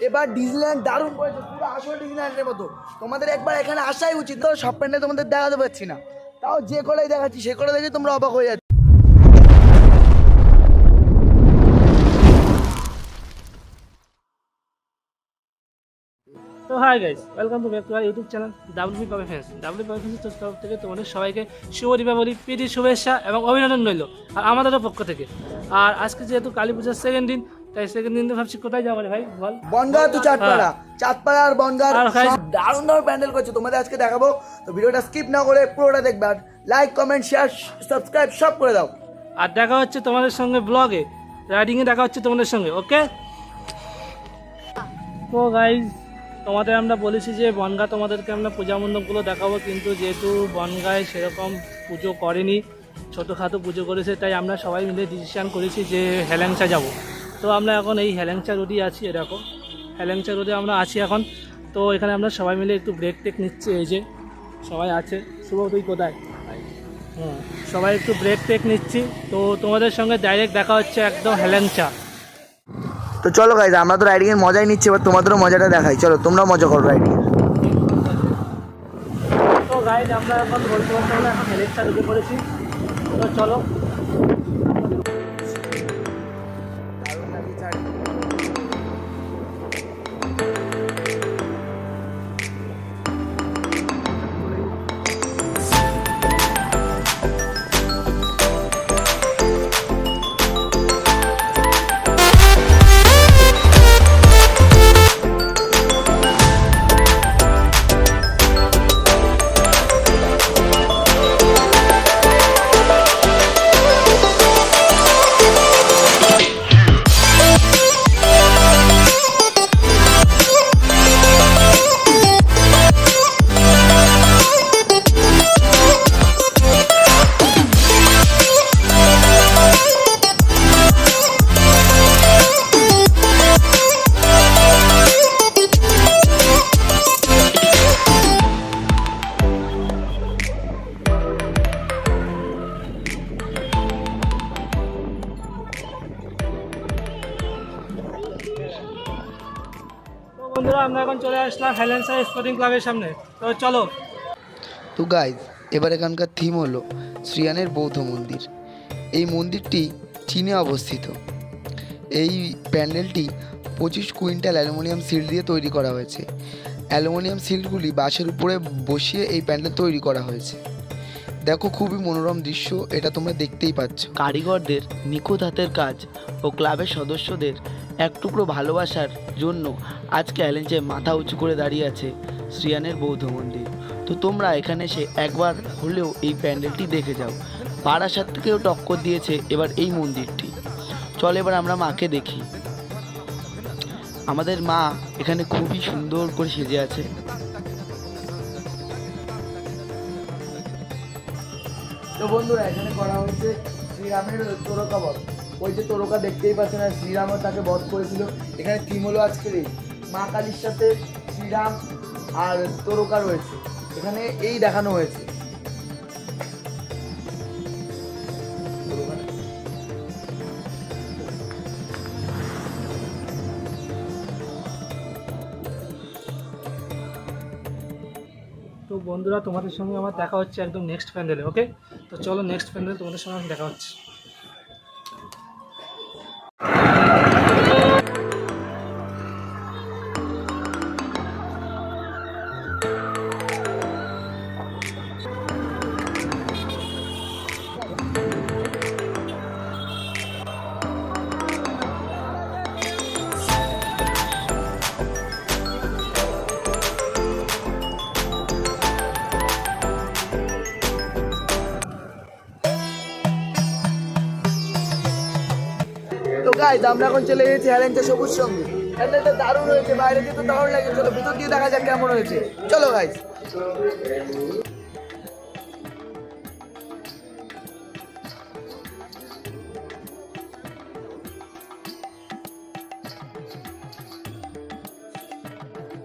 এবার ডিজনিল্যান্ড দারুণ করেছে, পুরো আসল ডিজনিল্যান্ডের মতো। তোমাদের একবার এখানে আসাই উচিত। তো সব প্যান্ডেল তোমাদের দেখাতে পারছি না, তাও যে কলেই দেখাচ্ছি সে করে দেখে তোমরা অবাক হয়ে যাচ্ছ। তো hi guys, welcome to back to our YouTube channel WP পাবে ফ্যান্স। ডাব্লিউপি পাবে ফ্যান্সের তরফ থেকে তোমাদের সবাইকে শুভ দীপাবলি, প্রীতি শুভেচ্ছা এবং অভিনন্দন রইল আর আমাদেরও পক্ষ থেকে। আর আজকে যেহেতু কালী পূজার সেকেন্ড দিন, তাই সেকেন্ড দিন তো ভাবছি কোথায় যাবো রে ভাই বল। বনগাঁ টু চাঁদপাড়া, চাঁদপাড়া আর বনগাঁ আর guys, দারুণ দারুণ প্যান্ডেল করছে, তোমাদের আজকে দেখাবো। তো ভিডিওটা স্কিপ না করে পুরোটা দেখবে, আর লাইক কমেন্ট শেয়ার সাবস্ক্রাইব সব করে দাও। আর দেখা হচ্ছে তোমাদের সঙ্গে ব্লগে, রাইডিংয়ে দেখা হচ্ছে তোমাদের সঙ্গে, ওকে। তো গাইজ, তোমাদের আমরা বলেছি যে বনগাঁ তোমাদেরকে আমরা পূজা মণ্ডপগুলো দেখাবো, কিন্তু যেহেতু বনগাঁয় সেরকম পুজো করেনি, ছোটোখাটো পুজো করেছে, তাই আমরা সবাই মিলে ডিসিশান করেছি যে হেলেংচা যাব। তো আমরা এখন এই হেলেংচা রোডেই আছি, এরকম হেলেংচা রোডে আমরা আছি এখন। তো এখানে আমরা সবাই মিলে একটু ব্রেক টেক নিচ্ছি, এই যে সবাই আছে। শুভ, তুই কোথায়? হ্যাঁ, সবাই একটু ব্রেক টেক নিচ্ছি। তো তোমাদের সঙ্গে ডাইরেক্ট দেখা হচ্ছে একদম হেলেংচা। তো চলো গাইজ, আমরা তো রাইডিং এর মজাই নিচ্ছি, এবার তোমাদেরও মজাটা দেখাই। চলো তোমরাও মজা করো রাইডিং। তো গাইজ, আমরা এখন বলতে বলতে আমরা এখন হেলেংচা ঢুকে পড়েছি। তো চলো। বন্ধুরা, আমরা এখন চলে আসলাম হেলেংচা স্পোর্টিং ক্লাবের সামনে। তো চলো। তো গাইজ, এবার এখানকার থিম হলো শ্রীয়ানের বৌদ্ধ মন্দির। এই মন্দিরটি চীনে অবস্থিত। এই প্যান্ডেলটি 25 কুইন্টাল অ্যালুমিনিয়াম সিল দিয়ে তৈরি করা হয়েছে। অ্যালুমিনিয়াম সিলগুলি বাঁশের উপরে বসিয়ে এই প্যান্ডেল তৈরি করা হয়েছে। দেখো, খুবই মনোরম দৃশ্য, এটা তোমরা দেখতেই পাচ্ছ। কারিগরদের নিখুঁত হাতের কাজ ও ক্লাবের সদস্যদের এক টুকরো ভালোবাসার জন্য আজকে হেলেংচায় মাথা উঁচু করে দাঁড়িয়ে আছে শ্রীয়ানের বৌদ্ধ মন্দির। তো তোমরা এখানে এসে একবার হলেও এই প্যান্ডেলটি দেখে যাও। বারাসাত থেকেও টক্কর দিয়েছে এবার এই মন্দিরটি। চল এবার আমরা মাকে দেখি। আমাদের মা এখানে খুবই সুন্দর করে সেজে আছে। তো বন্ধুরা, এখানে করা হয়েছে শ্রীরামের তোরকা বধ। ওই যে তোরকা দেখতেই পাচ্ছেন, আর শ্রীরামও তাকে বধ করেছিল। এখানে থিম হলো আজকের এই মা কালীর সাথে শ্রীরাম আর তোরকা রয়েছে, এখানে এই দেখানো হয়েছে। তো বন্ধুরা, তোমাদের সঙ্গে আমার দেখা হচ্ছে একদম নেক্সট প্যান্ডেলে, ওকে। তো চলো, নেক্সট প্যান্ডেলে তোমাদের সঙ্গে আমার দেখা হচ্ছে। তো গাইজ, আমরা এখন চলে গেছি হেলেংচা সবুজ সঙ্গে। প্যান্ডেলটা দারুণ হয়েছে, বাইরে দিয়ে তো দারুণ লাগে। চলো ভিতর দিয়ে দেখা যাক কেমন হয়েছে। চলো গাইজ।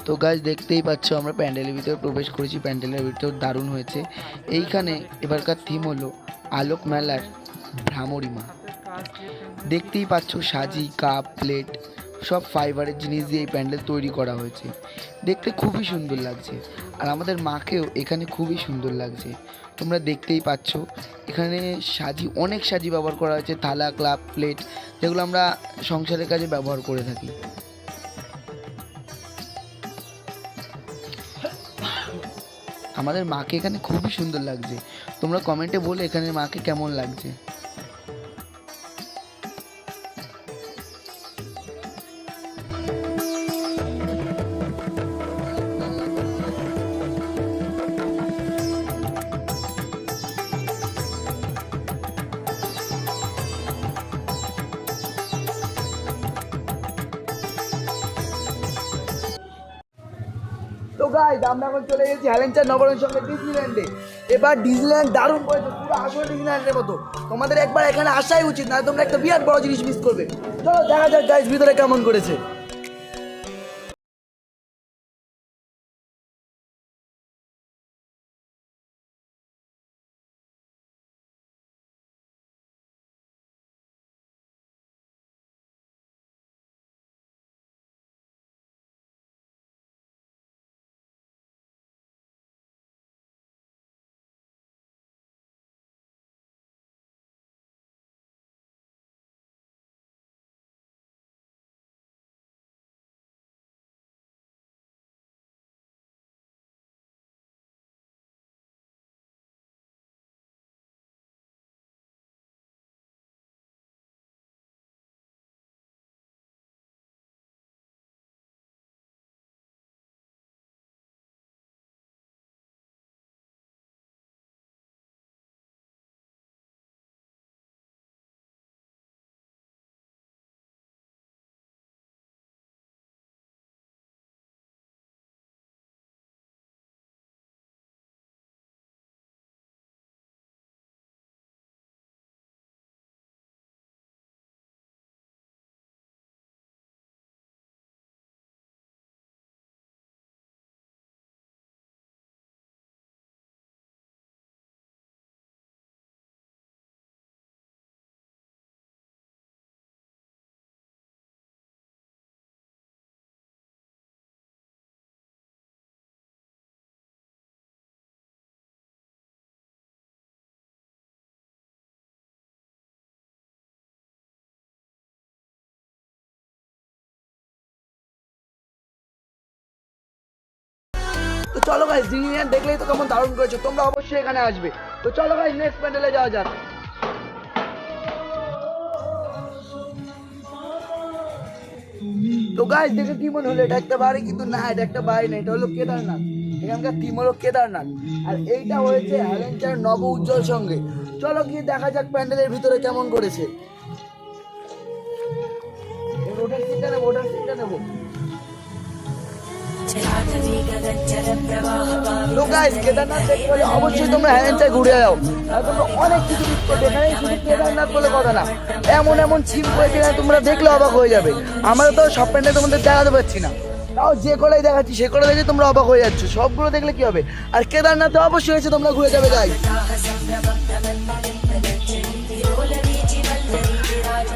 তো গাছ দেখতেই পাচ্ছ, আমরা প্যান্ডেলের ভিতরে প্রবেশ করেছি। প্যান্ডেলের ভিতর দারুণ হয়েছে। এইখানে এবারকার থিম হলো আলোক মেলার ভ্রামরিমা। দেখতেই পাচ্ছ সাজি, কাপ, প্লেট সব ফাইবারের জিনিস দিয়ে এই প্যান্ডেল তৈরি করা হয়েছে। দেখতে খুবই সুন্দর লাগছে, আর আমাদের মাকেও এখানে খুবই সুন্দর লাগছে। তোমরা দেখতেই পাচ্ছ এখানে অনেক সাজি ব্যবহার করা হয়েছে, থালা, কাপ, প্লেট, যেগুলো আমরা সংসারের কাজে ব্যবহার করে থাকি। আমাদের মাকে এখানে খুবই সুন্দর লাগছে। তোমরা কমেন্টে বলো এখানে মাকে কেমন লাগছে। তো গাইস, আমরা এখন চলে গেছি হ্যালেঞ্চার নবরণের সঙ্গে ডিজনিল্যান্ডে। এবার ডিজনিল্যান্ড দারুণ করেছে, পুরো আসলে ডিজনিল্যান্ডের মতো। তোমাদের একবার এখানে আসাই উচিত, না তোমরা একটা বিরাট বড় জিনিস মিস করবে। চলো দেখা যাক গাইস ভিতরে কেমন করেছে। তো চলো গাইস, ডিজনিল্যান্ড দেখলেই তো কেমন দারুণ করেছে, তোমরা অবশ্যই এখানে আসবে। তো চলো গাইস, নেক্সট প্যান্ডেলে যাওয়া যাক। তো গাইস, দেখে কি মনে হলো এটা একটা বাড়ি? কিন্তু না, এটা একটা বাড়ি না, এটা হলো কেদারনাথ। এখানকার থিম হলো কেদারনাথ, আর এইটা হয়েছে হ্যালেঞ্চার নব উজ্জ্বল সঙ্গে। চলো গিয়ে দেখা যাক প্যান্ডেলের ভিতরে কেমন করেছে। ওটার সিটটা নেবো, ওটার সিটটা নেবো। তো গাইস, কেদারনাথ দেখতে হলে অবশ্যই তোমরা হ্যালেঞ্চায় ঘুরে যাও, আর তোমরা অনেক কিছু মিস করবে। এখানে শুধু কেদারনাথ বলে কথা না, এমন এমন থিম করেছে তোমরা দেখলে অবাক হয়ে যাবে। আমরা তো সব প্যান্ডেল তোমাদের দেখাতে পারছি না, তাও যে কটাই দেখাচ্ছি সে কটা দেখে তোমরা অবাক হয়ে যাচ্ছ। সবগুলো দেখলে কি হবে, আর কেদারনাথে অবশ্যই এসে তোমরা ঘুরে যাবে গাইস।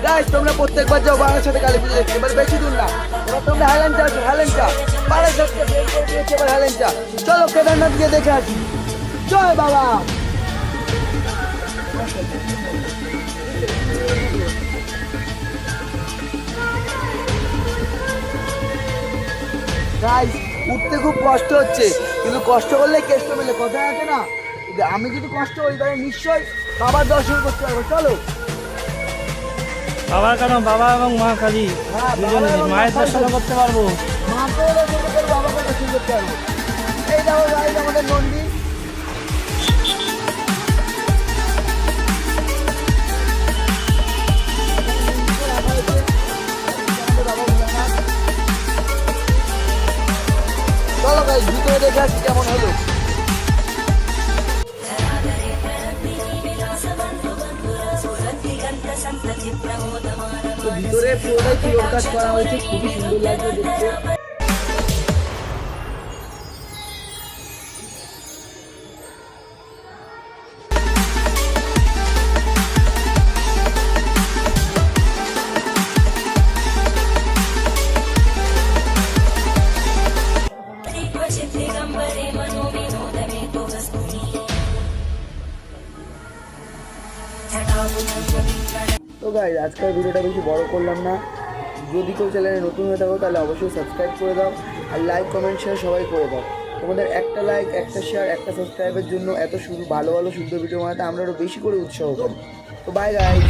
গাইস, তোমরা প্রত্যেকবার যাও বাবার সাথে কালী পুজো দেখতে, এবার বেশি দূর না, এবার তোমরা হ্যালেঞ্চা আসো। হ্যালেঞ্চা বাবার সাথে বের করে দিয়েছে, এবার হ্যালেঞ্চা। চলো কেদারনাথ গিয়ে দেখে আসি। জয় বাবা। গাইস, উঠতে খুব কষ্ট হচ্ছে, কিন্তু কষ্ট করলে কেষ্ট মেলে, কথা আছে না? আমি যদি কষ্ট করি তাহলে নিশ্চয়ই বাবার দর্শন করতে পারবো। চলো। বাবা কেন, বাবা এবং মা কালী দুজনে মায়ের দর্শন করতে পারবো। মাকেও দর্শন করতে পারবো, বাবাকেও দর্শন করতে পারবো। এই দেখো গাইস, আমাদের মন্দির। চলো গাইস, ভিতরে দেখে আসি কেমন হলো। তো ভিতরে পুরোটাই পিওর কাজ করা হয়েছে, খুবই সুন্দর লাগছে দেখতে। গাইজ আজকের ভিডিওটা বেশি বড় করলাম না। যদি কেউ চ্যানেলে নতুন হয়ে থাকো তাহলে অবশ্যই সাবস্ক্রাইব করে দাও, আর লাইক কমেন্ট শেয়ার সবাই করে দাও। তোমাদের একটা লাইক, একটা শেয়ার, একটা সাবস্ক্রাইবের জন্য এত ভালো ভালো সুন্দর ভিডিও বানাতে আমরা আরও বেশি করে উৎসাহ পাই। তো বাই গাইজ।